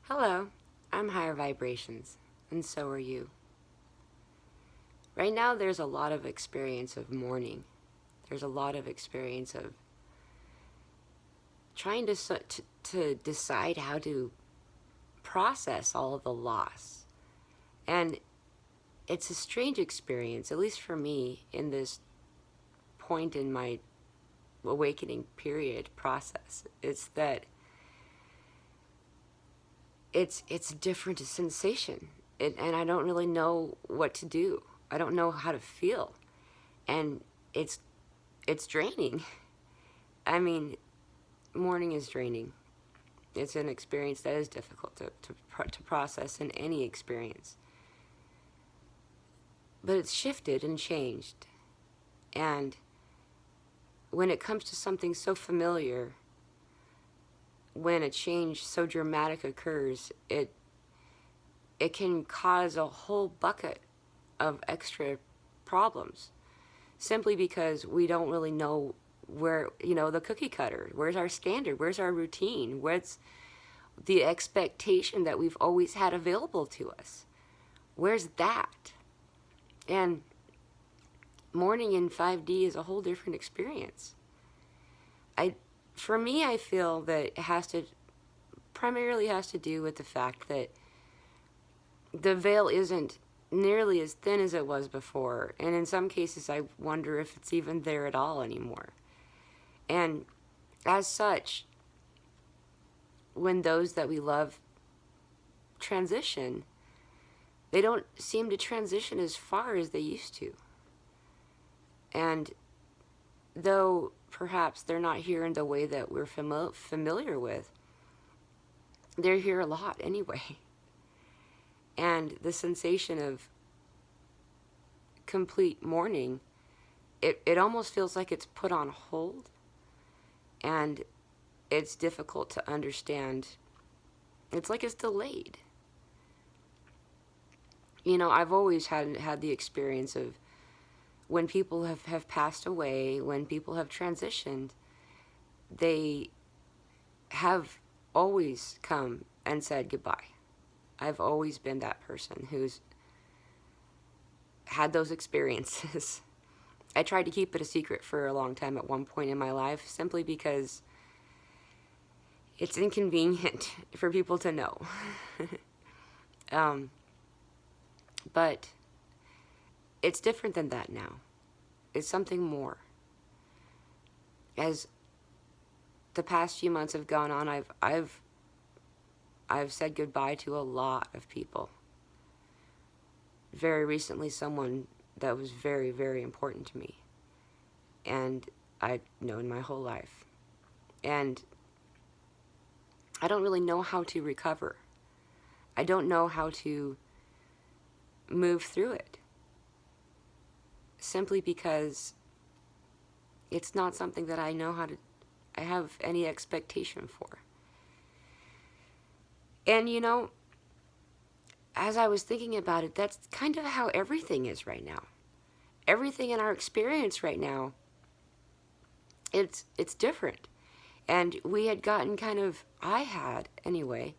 Hello, I'm Higher Vibrations, and so are you. Right now, there's a lot of experience of mourning. There's a lot of experience of trying to decide how to process all of the loss. And it's a strange experience, at least for me, in this point in my awakening period process. It's that it's a different sensation, and I don't really know what to do. I don't know how to feel, and it's draining. I mean, mourning is draining. It's an experience that is difficult to process in any experience. But it's shifted and changed. And when it comes to something so familiar, when a change so dramatic occurs, it can cause a whole bucket of extra problems simply because we don't really know where, the cookie cutter, where's our standard, where's our routine, where's the expectation that we've always had available to us, where's that? And mourning in 5D is a whole different experience. For me, I feel that it primarily has to do with the fact that the veil isn't nearly as thin as it was before, and in some cases I wonder if it's even there at all anymore. And as such, when those that we love transition, they don't seem to transition as far as they used to. And though perhaps they're not here in the way that we're familiar with, they're here a lot anyway. And the sensation of complete mourning, it almost feels like it's put on hold, and it's difficult to understand. It's like it's delayed. I've always had the experience of when people have passed away, when people have transitioned, they have always come and said goodbye. I've always been that person who's had those experiences. I tried to keep it a secret for a long time at one point in my life, simply because it's inconvenient for people to know. But it's different than that now. It's something more. As the past few months have gone on, I've said goodbye to a lot of people. Very recently, someone that was very, very important to me, and I've known my whole life. And I don't really know how to recover. I don't know how to move through it, simply because it's not something that I have any expectation for. And as I was thinking about it, that's kind of how everything is right now. Everything in our experience right now, it's different. And we had gotten I had anyway,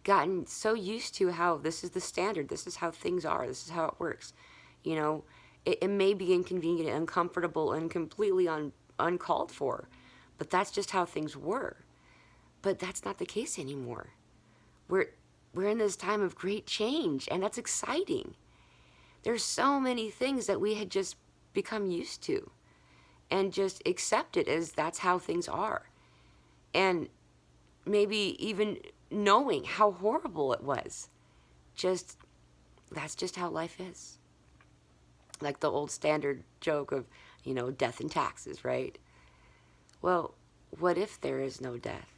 gotten so used to how this is the standard, this is how things are, this is how it works. It may be inconvenient, uncomfortable, and completely uncalled for, but that's just how things were. But that's not the case anymore. We're in this time of great change, and that's exciting. There's so many things that we had just become used to and just accepted as that's how things are. And maybe even knowing how horrible it was. That's just how life is. Like the old standard joke of, death and taxes, right? Well, what if there is no death?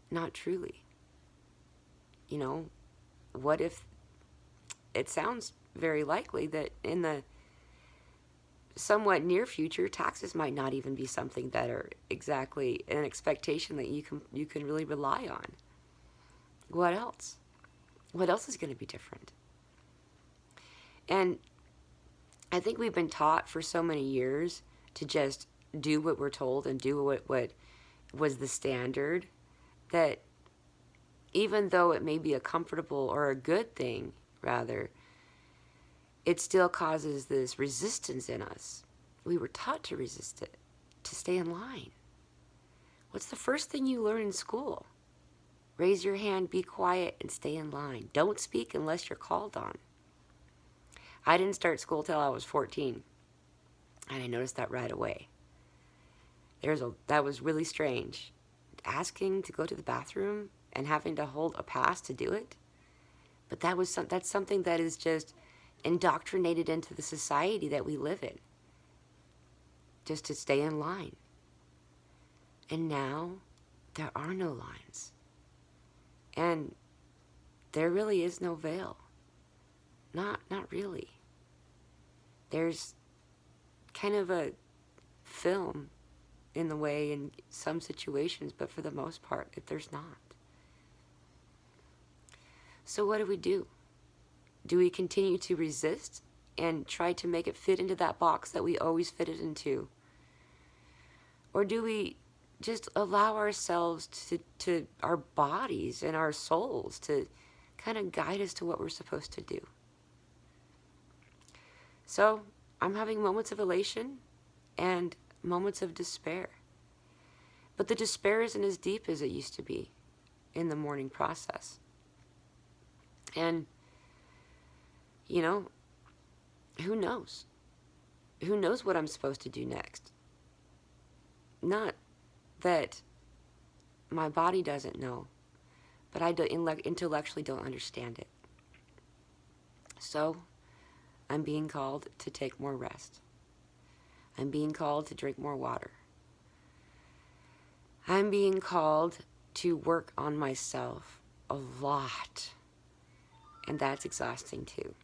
Not truly. What if it sounds very likely that in the somewhat near future, taxes might not even be something that are exactly an expectation that you can really rely on. What else? What else is going to be different? And I think we've been taught for so many years to just do what we're told and do what was the standard, that even though it may be a comfortable or a good thing, rather, it still causes this resistance in us. We were taught to resist it, to stay in line. What's the first thing you learn in school? Raise your hand, be quiet, and stay in line. Don't speak unless you're called on. I didn't start school till I was 14, and I noticed that right away. That was really strange. Asking to go to the bathroom and having to hold a pass to do it. But that's something that is just indoctrinated into the society that we live in. Just to stay in line. And now there are no lines. And there really is no veil. Not really. There's kind of a film in the way in some situations, but for the most part, there's not. So what do? Do we continue to resist and try to make it fit into that box that we always fit it into? Or do we just allow ourselves to our bodies and our souls to kind of guide us to what we're supposed to do? So I'm having moments of elation and moments of despair. But the despair isn't as deep as it used to be in the mourning process. And, you know, who knows? Who knows what I'm supposed to do next? Not that my body doesn't know, but I intellectually don't understand it. So I'm being called to take more rest. I'm being called to drink more water. I'm being called to work on myself a lot. And that's exhausting too.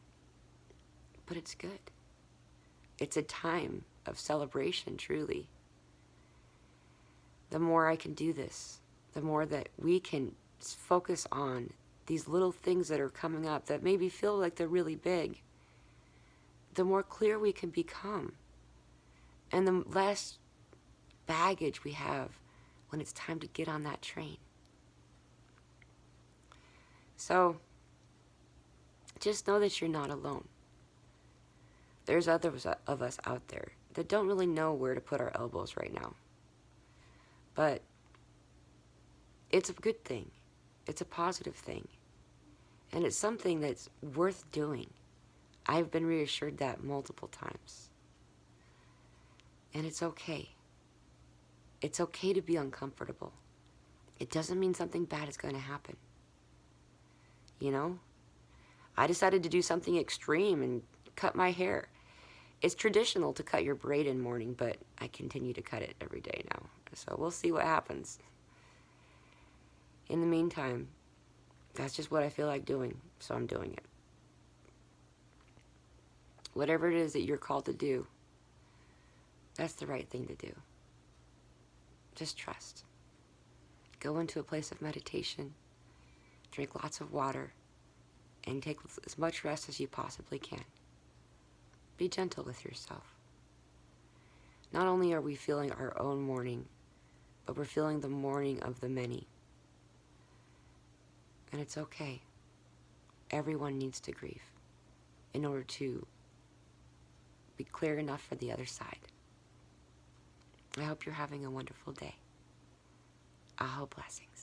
But it's good. It's a time of celebration, truly. The more I can do this, the more that we can focus on these little things that are coming up that maybe feel like they're really big, the more clear we can become. And the less baggage we have when it's time to get on that train. So, just know that you're not alone. There's others of us out there that don't really know where to put our elbows right now. But it's a good thing. It's a positive thing. And it's something that's worth doing. I've been reassured that multiple times. And it's okay. It's okay to be uncomfortable. It doesn't mean something bad is going to happen. You know? I decided to do something extreme and cut my hair. It's traditional to cut your braid in mourning, but I continue to cut it every day now. So we'll see what happens. In the meantime, that's just what I feel like doing, so I'm doing it. Whatever it is that you're called to do, that's the right thing to do. Just trust. Go into a place of meditation, drink lots of water, and take as much rest as you possibly can. Be gentle with yourself. Not only are we feeling our own mourning, but we're feeling the mourning of the many. And it's okay. Everyone needs to grieve in order to be clear enough for the other side. I hope you're having a wonderful day. Aho blessings.